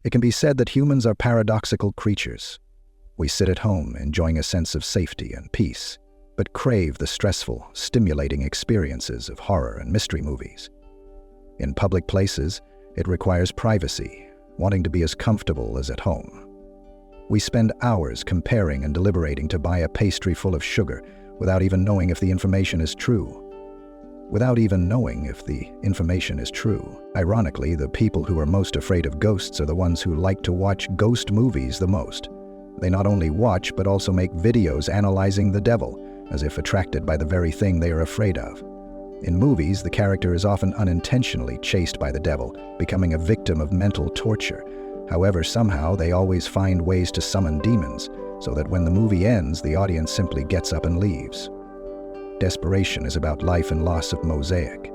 It can be said that humans are paradoxical creatures. We sit at home enjoying a sense of safety and peace, but crave the stressful, stimulating experiences of horror and mystery movies. In public places, it requires privacy, wanting to be as comfortable as at home. We spend hours comparing and deliberating to buy a pastry full of sugar without even knowing if the information is true. Ironically, the people who are most afraid of ghosts are the ones who like to watch ghost movies the most. They not only watch, but also make videos analyzing the devil, as if attracted by the very thing they are afraid of. In movies, the character is often unintentionally chased by the devil, becoming a victim of mental torture. However, somehow they always find ways to summon demons, so that when the movie ends, the audience simply gets up and leaves. Desperation is about life and loss of Mosaic.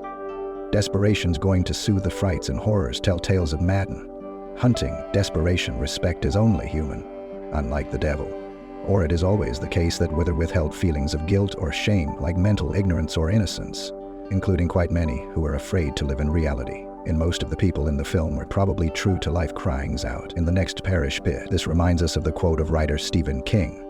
Desperation's going to soothe the frights and horrors, tell tales of Madden. Hunting, desperation, respect is only human, unlike the devil. Or it is always the case that whether withheld feelings of guilt or shame, like mental ignorance or innocence, including quite many who are afraid to live in reality. In most of the people in the film were probably true to life cryings out in the next parish pit. This reminds us of the quote of writer Stephen King.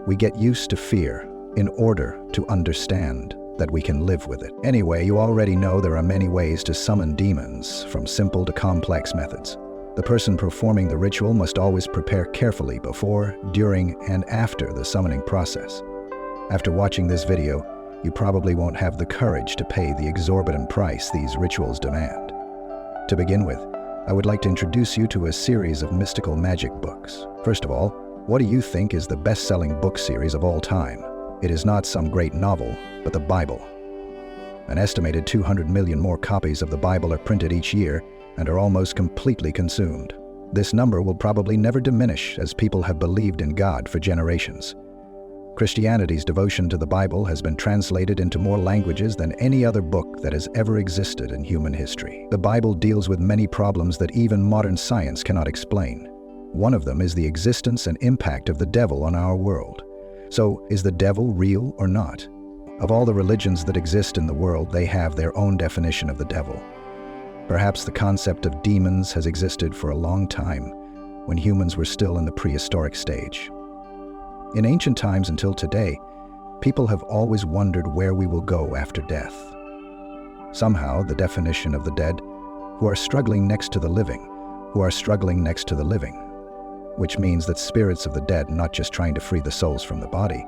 We get used to fear in order to understand that we can live with it. Anyway, you already know there are many ways to summon demons, from simple to complex methods. The person performing the ritual must always prepare carefully before, during, and after the summoning process. After watching this video, you probably won't have the courage to pay the exorbitant price these rituals demand. To begin with, I would like to introduce you to a series of mystical magic books. First of all, what do you think is the best-selling book series of all time? It is not some great novel, but the Bible. An estimated 200 million more copies of the Bible are printed each year and are almost completely consumed. This number will probably never diminish, as people have believed in God for generations. Christianity's devotion to the Bible has been translated into more languages than any other book that has ever existed in human history. The Bible deals with many problems that even modern science cannot explain. One of them is the existence and impact of the devil on our world. So, is the devil real or not? Of all the religions that exist in the world, they have their own definition of the devil. Perhaps the concept of demons has existed for a long time, when humans were still in the prehistoric stage. In ancient times until today, people have always wondered where we will go after death. Somehow, the definition of the dead, who are struggling next to the living, which means that spirits of the dead not just trying to free the souls from the body,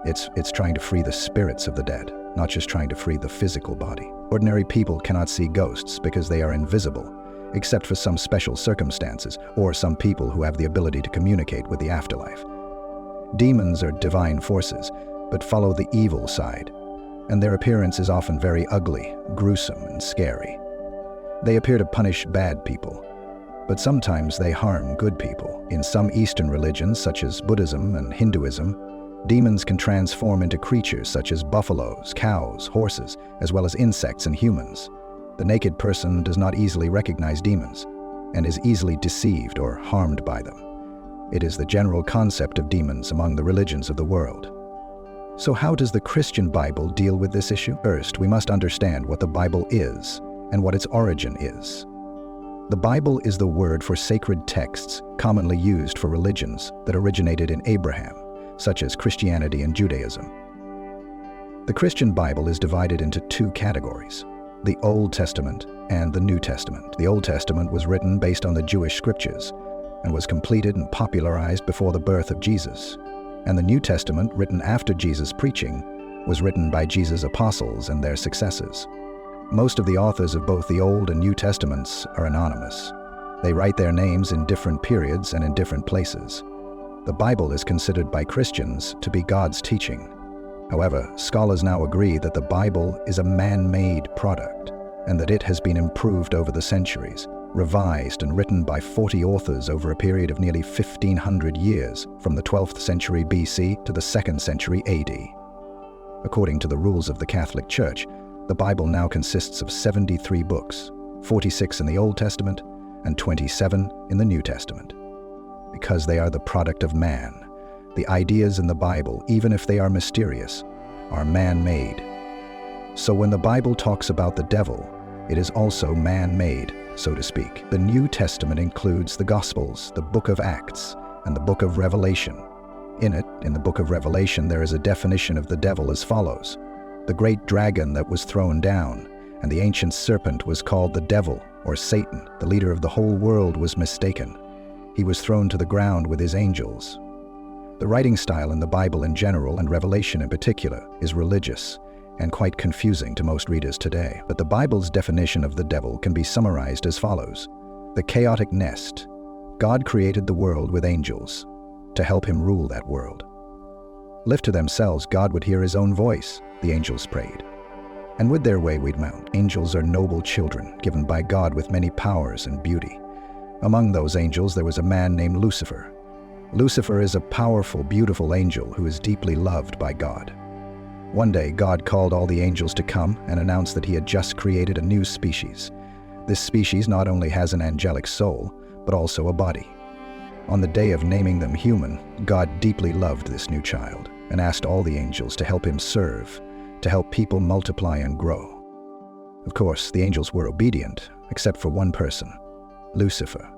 it's trying to free the spirits of the dead, not just trying to free the physical body. Ordinary people cannot see ghosts because they are invisible, except for some special circumstances or some people who have the ability to communicate with the afterlife. Demons are divine forces, but follow the evil side, and their appearance is often very ugly, gruesome, and scary. They appear to punish bad people, but sometimes they harm good people. In some Eastern religions, such as Buddhism and Hinduism, demons can transform into creatures such as buffaloes, cows, horses, as well as insects and humans. The naked person does not easily recognize demons and is easily deceived or harmed by them. It is the general concept of demons among the religions of the world. So how does the Christian Bible deal with this issue? First, we must understand what the Bible is and what its origin is. The Bible is the word for sacred texts commonly used for religions that originated in Abraham, such as Christianity and Judaism. The Christian Bible is divided into two categories: the Old Testament and the New Testament. The Old Testament was written based on the Jewish scriptures and was completed and popularized before the birth of Jesus. And the New Testament, written after Jesus' preaching, was written by Jesus' apostles and their successors. Most of the authors of both the Old and New Testaments are anonymous. They write their names in different periods and in different places. The Bible is considered by Christians to be God's teaching. However, scholars now agree that the Bible is a man-made product and that it has been improved over the centuries, revised and written by 40 authors over a period of nearly 1,500 years, from the 12th century BC to the 2nd century AD. According to the rules of the Catholic Church, the Bible now consists of 73 books, 46 in the Old Testament and 27 in the New Testament. Because they are the product of man, the ideas in the Bible, even if they are mysterious, are man-made. So when the Bible talks about the devil, it is also man-made, so to speak. The New Testament includes the Gospels, the book of Acts, and the book of Revelation. In the book of Revelation, there is a definition of the devil as follows: the great dragon that was thrown down, and the ancient serpent was called the devil, or Satan, the leader of the whole world, was mistaken. He was thrown to the ground with his angels. The writing style in the Bible in general, and Revelation in particular, is religious and quite confusing to most readers today. But the Bible's definition of the devil can be summarized as follows: the chaotic nest. God created the world with angels to help him rule that world. Left to themselves, God would hear his own voice, the angels prayed, and with their way we'd mount. Angels are noble children, given by God with many powers and beauty. Among those angels there was a man named Lucifer. Lucifer is a powerful, beautiful angel who is deeply loved by God. One day, God called all the angels to come and announced that he had just created a new species. This species not only has an angelic soul, but also a body. On the day of naming them human, God deeply loved this new child and asked all the angels to help him serve, to help people multiply and grow. Of course, the angels were obedient, except for one person, Lucifer.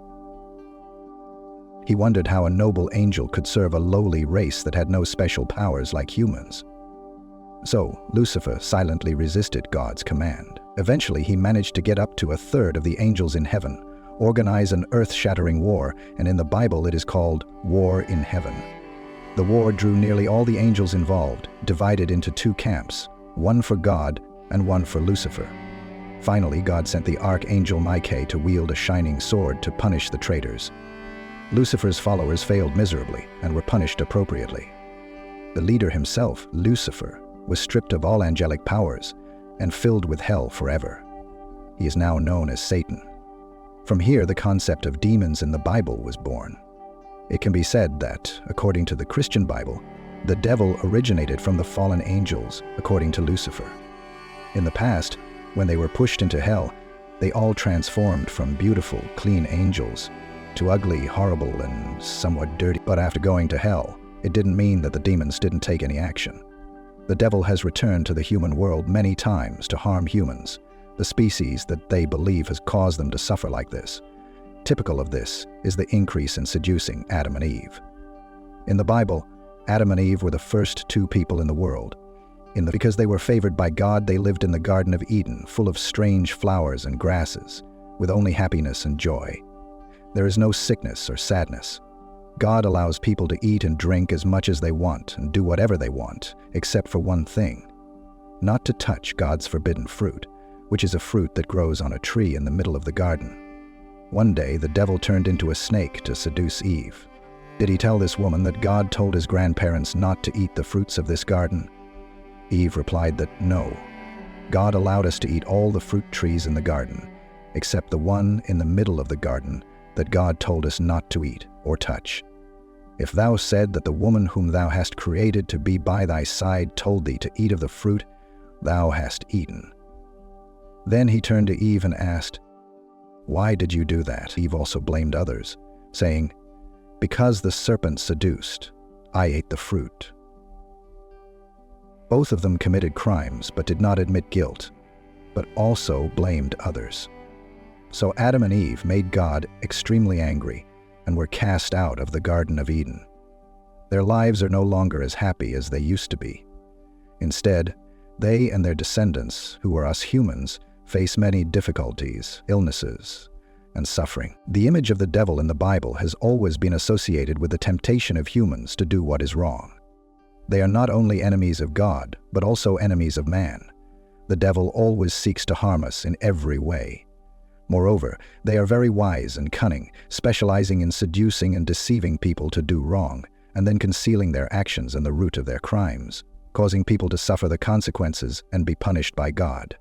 He wondered how a noble angel could serve a lowly race that had no special powers like humans. So, Lucifer silently resisted God's command. Eventually, he managed to get up to a third of the angels in heaven, organize an earth-shattering war, and in the Bible it is called War in Heaven. The war drew nearly all the angels involved, divided into two camps, one for God and one for Lucifer. Finally, God sent the archangel Michael to wield a shining sword to punish the traitors. Lucifer's followers failed miserably and were punished appropriately. The leader himself, Lucifer, was stripped of all angelic powers and filled with hell forever. He is now known as Satan. From here, the concept of demons in the Bible was born. It can be said that, according to the Christian Bible, the devil originated from the fallen angels, according to Lucifer. In the past, when they were pushed into hell, they all transformed from beautiful, clean angels to ugly, horrible, and somewhat dirty. But after going to hell, it didn't mean that the demons didn't take any action. The devil has returned to the human world many times to harm humans, the species that they believe has caused them to suffer like this. Typical of this is the increase in seducing Adam and Eve. In the Bible, Adam and Eve were the first two people in the world. Because they were favored by God, they lived in the Garden of Eden, full of strange flowers and grasses, with only happiness and joy. There is no sickness or sadness. God allows people to eat and drink as much as they want and do whatever they want, except for one thing: not to touch God's forbidden fruit, which is a fruit that grows on a tree in the middle of the garden. One day, the devil turned into a snake to seduce Eve. Did he tell this woman that God told his grandparents not to eat the fruits of this garden? Eve replied that no. God allowed us to eat all the fruit trees in the garden, except the one in the middle of the garden that God told us not to eat or touch. If thou said that the woman whom thou hast created to be by thy side told thee to eat of the fruit, thou hast eaten. Then he turned to Eve and asked, "Why did you do that?" Eve also blamed others, saying, "Because the serpent seduced, I ate the fruit." Both of them committed crimes but did not admit guilt, but also blamed others. So Adam and Eve made God extremely angry and were cast out of the Garden of Eden. Their lives are no longer as happy as they used to be. Instead, they and their descendants, who are us humans, face many difficulties, illnesses, and suffering. The image of the devil in the Bible has always been associated with the temptation of humans to do what is wrong. They are not only enemies of God, but also enemies of man. The devil always seeks to harm us in every way. Moreover, they are very wise and cunning, specializing in seducing and deceiving people to do wrong, and then concealing their actions and the root of their crimes, causing people to suffer the consequences and be punished by God.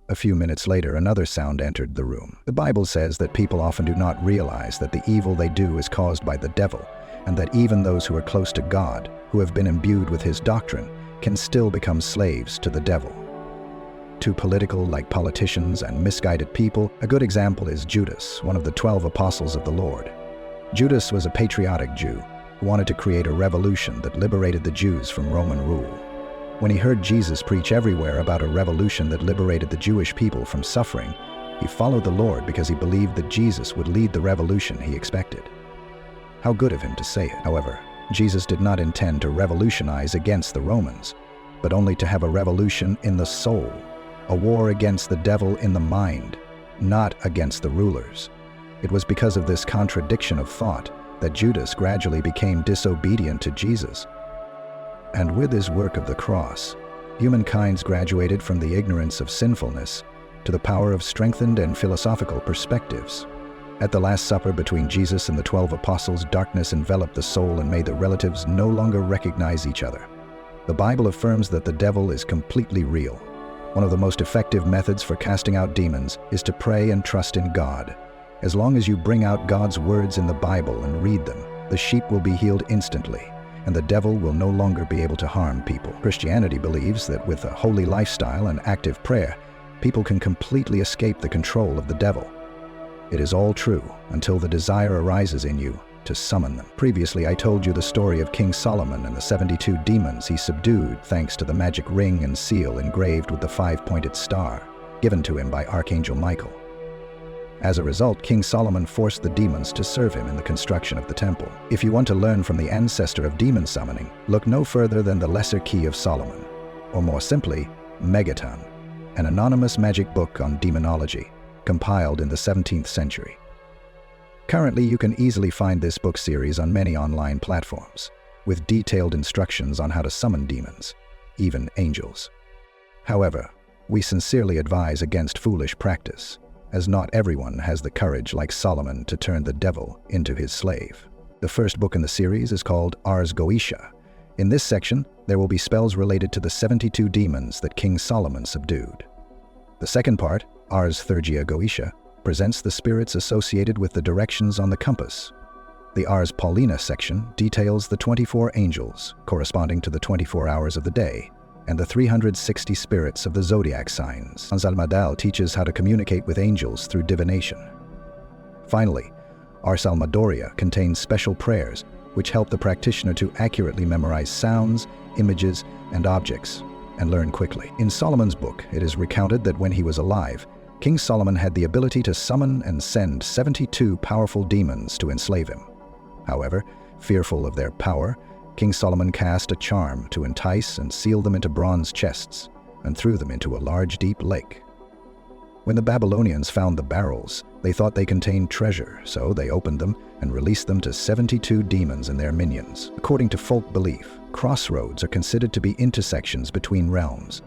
A few minutes later, another sound entered the room. The Bible says that people often do not realize that the evil they do is caused by the devil, and that even those who are close to God, who have been imbued with his doctrine, can still become slaves to the devil. To political, like politicians and misguided people, a good example is Judas, one of the 12 apostles of the Lord. Judas was a patriotic Jew who wanted to create a revolution that liberated the Jews from Roman rule. When he heard Jesus preach everywhere about a revolution that liberated the Jewish people from suffering, He followed the Lord because he believed that Jesus would lead the revolution he expected. How good of him to say it. However, Jesus did not intend to revolutionize against the Romans, but only to have a revolution in the soul, a war against the devil in the mind, not against the rulers. It was because of this contradiction of thought that Judas gradually became disobedient to Jesus. And with his work of the cross, humankind's graduated from the ignorance of sinfulness to the power of strengthened and philosophical perspectives. At the Last Supper between Jesus and the 12 apostles, darkness enveloped the soul and made the relatives no longer recognize each other. The Bible affirms that the devil is completely real. One of the most effective methods for casting out demons is to pray and trust in God. As long as you bring out God's words in the Bible and read them, the sheep will be healed instantly, and the devil will no longer be able to harm people. Christianity believes that with a holy lifestyle and active prayer, people can completely escape the control of the devil. It is all true until the desire arises in you to summon them. Previously, I told you the story of King Solomon and the 72 demons he subdued thanks to the magic ring and seal engraved with the 5-pointed star, given to him by Archangel Michael. As a result, King Solomon forced the demons to serve him in the construction of the temple. If you want to learn from the ancestor of demon summoning, look no further than the Lesser Key of Solomon, or more simply, Megaton, an anonymous magic book on demonology, compiled in the 17th century. Currently, you can easily find this book series on many online platforms, with detailed instructions on how to summon demons, even angels. However, we sincerely advise against foolish practice, as not everyone has the courage like Solomon to turn the devil into his slave. The first book in the series is called Ars Goetia. In this section, there will be spells related to the 72 demons that King Solomon subdued. The second part, Ars Thurgia Goetia, presents the spirits associated with the directions on the compass. The Ars Paulina section details the 24 angels corresponding to the 24 hours of the day, and the 360 spirits of the zodiac signs. Anzalmadal teaches how to communicate with angels through divination. Finally, Ars Almadoria contains special prayers which help the practitioner to accurately memorize sounds, images, and objects, and learn quickly. In Solomon's book, it is recounted that when he was alive, King Solomon had the ability to summon and send 72 powerful demons to enslave him. However, fearful of their power, King Solomon cast a charm to entice and seal them into bronze chests and threw them into a large, deep lake. When the Babylonians found the barrels, they thought they contained treasure, so they opened them and released them to 72 demons and their minions. According to folk belief, crossroads are considered to be intersections between realms,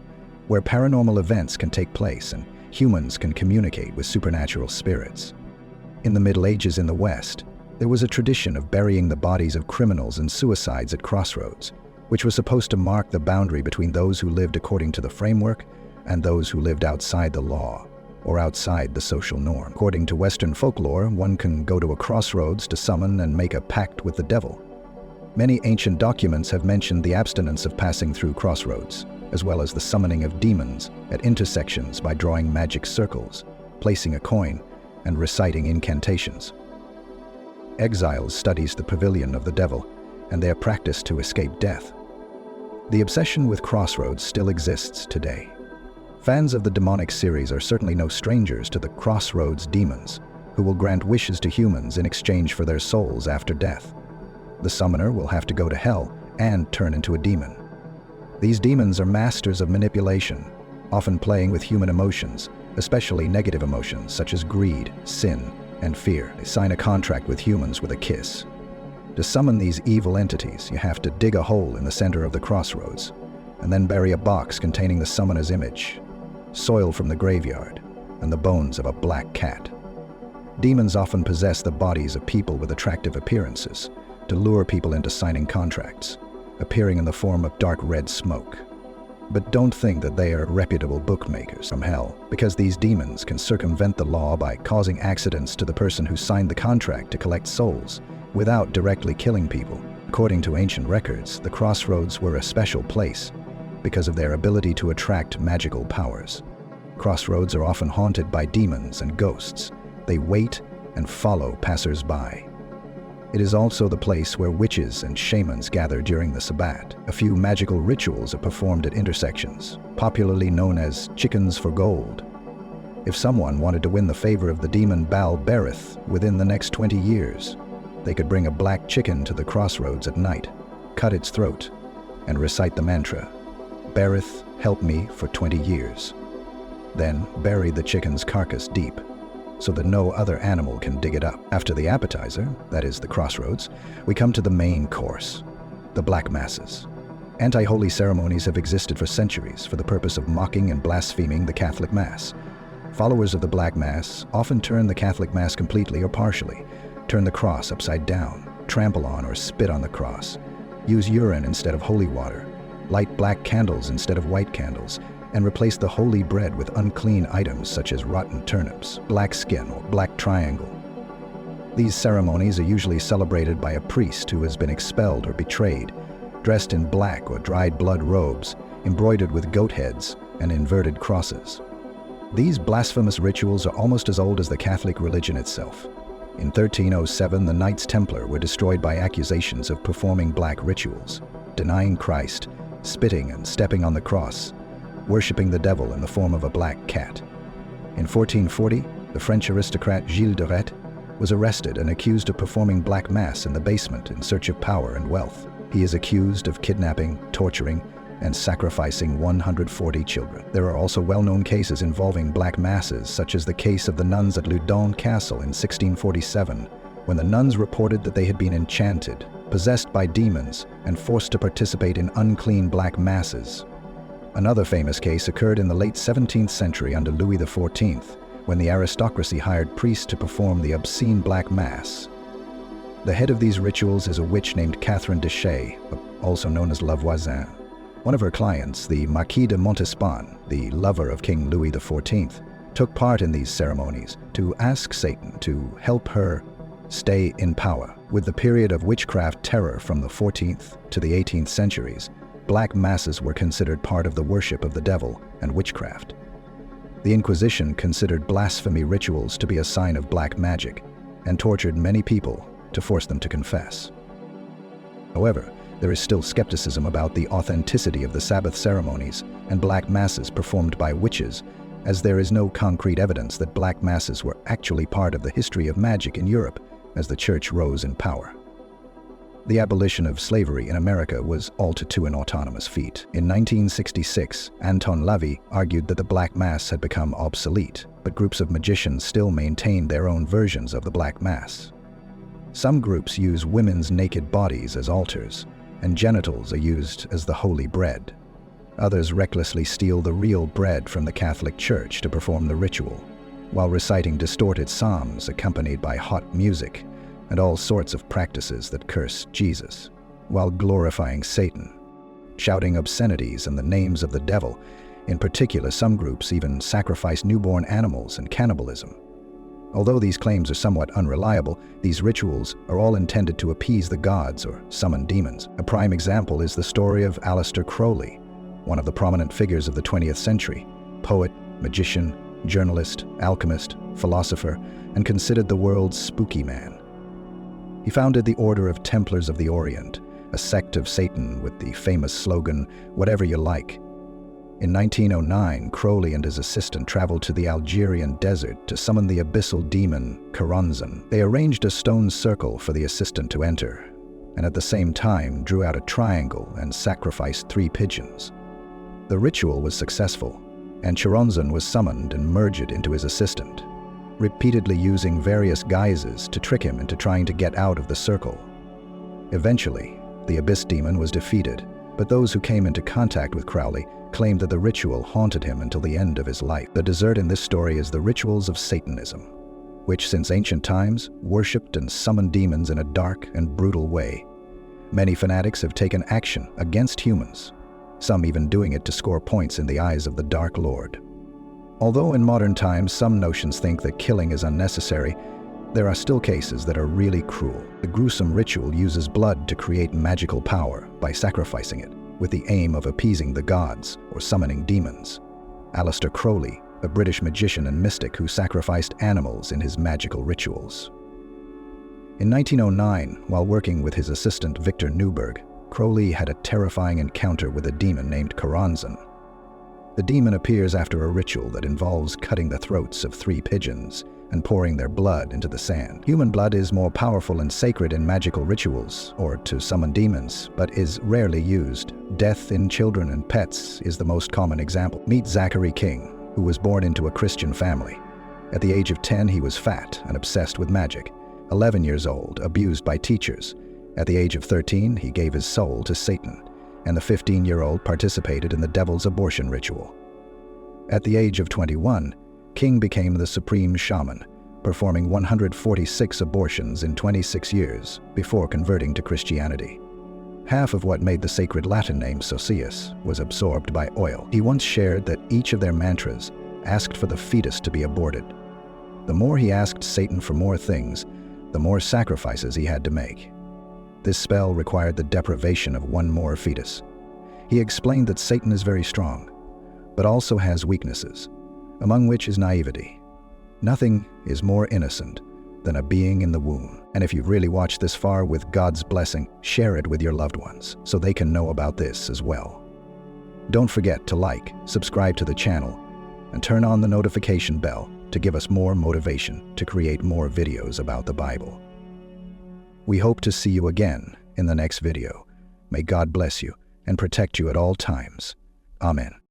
where paranormal events can take place and humans can communicate with supernatural spirits. In the Middle Ages in the West, there was a tradition of burying the bodies of criminals and suicides at crossroads, which was supposed to mark the boundary between those who lived according to the framework and those who lived outside the law, or outside the social norm. According to Western folklore, one can go to a crossroads to summon and make a pact with the devil. Many ancient documents have mentioned the abstinence of passing through crossroads, as well as the summoning of demons at intersections by drawing magic circles, placing a coin, and reciting incantations. Exiles studies the pavilion of the devil and their practice to escape death. The obsession with crossroads still exists today. Fans of the demonic series are certainly no strangers to the crossroads demons, who will grant wishes to humans in exchange for their souls after death. The summoner will have to go to hell and turn into a demon. These demons are masters of manipulation, often playing with human emotions, especially negative emotions such as greed, sin, and fear. They sign a contract with humans with a kiss. To summon these evil entities, you have to dig a hole in the center of the crossroads, and then bury a box containing the summoner's image, soil from the graveyard, and the bones of a black cat. Demons often possess the bodies of people with attractive appearances to lure people into signing contracts, appearing in the form of dark red smoke. But don't think that they are reputable bookmakers from hell, because these demons can circumvent the law by causing accidents to the person who signed the contract to collect souls, without directly killing people. According to ancient records, the crossroads were a special place because of their ability to attract magical powers. Crossroads are often haunted by demons and ghosts. They wait and follow passers-by. It is also the place where witches and shamans gather during the Sabbat. A few magical rituals are performed at intersections, popularly known as chickens for gold. If someone wanted to win the favor of the demon Baal Berith within the next 20 years, they could bring a black chicken to the crossroads at night, cut its throat, and recite the mantra, "Berith, help me for 20 years." Then bury the chicken's carcass deep, so that no other animal can dig it up. After the appetizer, that is the crossroads, we come to the main course, the Black Masses. Anti-holy ceremonies have existed for centuries for the purpose of mocking and blaspheming the Catholic Mass. Followers of the Black Mass often turn the Catholic Mass completely or partially, turn the cross upside down, trample on or spit on the cross, use urine instead of holy water, light black candles instead of white candles, and replace the holy bread with unclean items such as rotten turnips, black skin, or black triangle. These ceremonies are usually celebrated by a priest who has been expelled or betrayed, dressed in black or dried blood robes, embroidered with goat heads and inverted crosses. These blasphemous rituals are almost as old as the Catholic religion itself. In 1307, the Knights Templar were destroyed by accusations of performing black rituals, denying Christ, spitting and stepping on the cross, worshipping the devil in the form of a black cat. In 1440, the French aristocrat Gilles de Retz was arrested and accused of performing black mass in the basement in search of power and wealth. He is accused of kidnapping, torturing, and sacrificing 140 children. There are also well-known cases involving black masses, such as the case of the nuns at Loudun Castle in 1647, when the nuns reported that they had been enchanted, possessed by demons, and forced to participate in unclean black masses. Another famous case occurred in the late 17th century under Louis XIV, when the aristocracy hired priests to perform the obscene black mass. The head of these rituals is a witch named Catherine de Chay, also known as La Voisin. One of her clients, the Marquis de Montespan, the lover of King Louis XIV, took part in these ceremonies to ask Satan to help her stay in power. With the period of witchcraft terror from the 14th to the 18th centuries, black masses were considered part of the worship of the devil and witchcraft. The Inquisition considered blasphemy rituals to be a sign of black magic and tortured many people to force them to confess. However, there is still skepticism about the authenticity of the Sabbath ceremonies and black masses performed by witches, as there is no concrete evidence that black masses were actually part of the history of magic in Europe as the church rose in power. The abolition of slavery in America was all too an autonomous feat. In 1966, Anton LaVey argued that the black mass had become obsolete, but groups of magicians still maintained their own versions of the black mass. Some groups use women's naked bodies as altars, and genitals are used as the holy bread. Others recklessly steal the real bread from the Catholic Church to perform the ritual, while reciting distorted psalms accompanied by hot music and all sorts of practices that curse Jesus, while glorifying Satan, shouting obscenities and the names of the devil. In particular, some groups even sacrifice newborn animals and cannibalism. Although these claims are somewhat unreliable, these rituals are all intended to appease the gods or summon demons. A prime example is the story of Aleister Crowley, one of the prominent figures of the 20th century, poet, magician, journalist, alchemist, philosopher, and considered the world's spooky man. He founded the Order of Templars of the Orient, a sect of Satan with the famous slogan, "Whatever you like." In 1909, Crowley and his assistant traveled to the Algerian desert to summon the abyssal demon Choronzon. They arranged a stone circle for the assistant to enter, and at the same time drew out a triangle and sacrificed 3 pigeons. The ritual was successful, and Choronzon was summoned and merged into his assistant, repeatedly using various guises to trick him into trying to get out of the circle. Eventually, the abyss demon was defeated, but those who came into contact with Crowley claimed that the ritual haunted him until the end of his life. The dessert in this story is the rituals of Satanism, which since ancient times worshipped and summoned demons in a dark and brutal way. Many fanatics have taken action against humans, some even doing it to score points in the eyes of the Dark Lord. Although in modern times some notions think that killing is unnecessary, there are still cases that are really cruel. The gruesome ritual uses blood to create magical power by sacrificing it, with the aim of appeasing the gods or summoning demons. Aleister Crowley, a British magician and mystic who sacrificed animals in his magical rituals. In 1909, while working with his assistant Victor Newberg, Crowley had a terrifying encounter with a demon named Choronzon. The demon appears after a ritual that involves cutting the throats of 3 pigeons and pouring their blood into the sand. Human blood is more powerful and sacred in magical rituals, or to summon demons, but is rarely used. Death in children and pets is the most common example. Meet Zachary King, who was born into a Christian family. At the age of 10, he was fat and obsessed with magic. 11 years old, abused by teachers. At the age of 13, he gave his soul to Satan, and the 15-year-old participated in the devil's abortion ritual. At the age of 21, King became the supreme shaman, performing 146 abortions in 26 years before converting to Christianity. Half of what made the sacred Latin name Socius was absorbed by oil. He once shared that each of their mantras asked for the fetus to be aborted. The more he asked Satan for more things, the more sacrifices he had to make. This spell required the deprivation of one more fetus. He explained that Satan is very strong, but also has weaknesses, among which is naivety. Nothing is more innocent than a being in the womb. And if you've really watched this far, with God's blessing, share it with your loved ones so they can know about this as well. Don't forget to like, subscribe to the channel, and turn on the notification bell to give us more motivation to create more videos about the Bible. We hope to see you again in the next video. May God bless you and protect you at all times. Amen.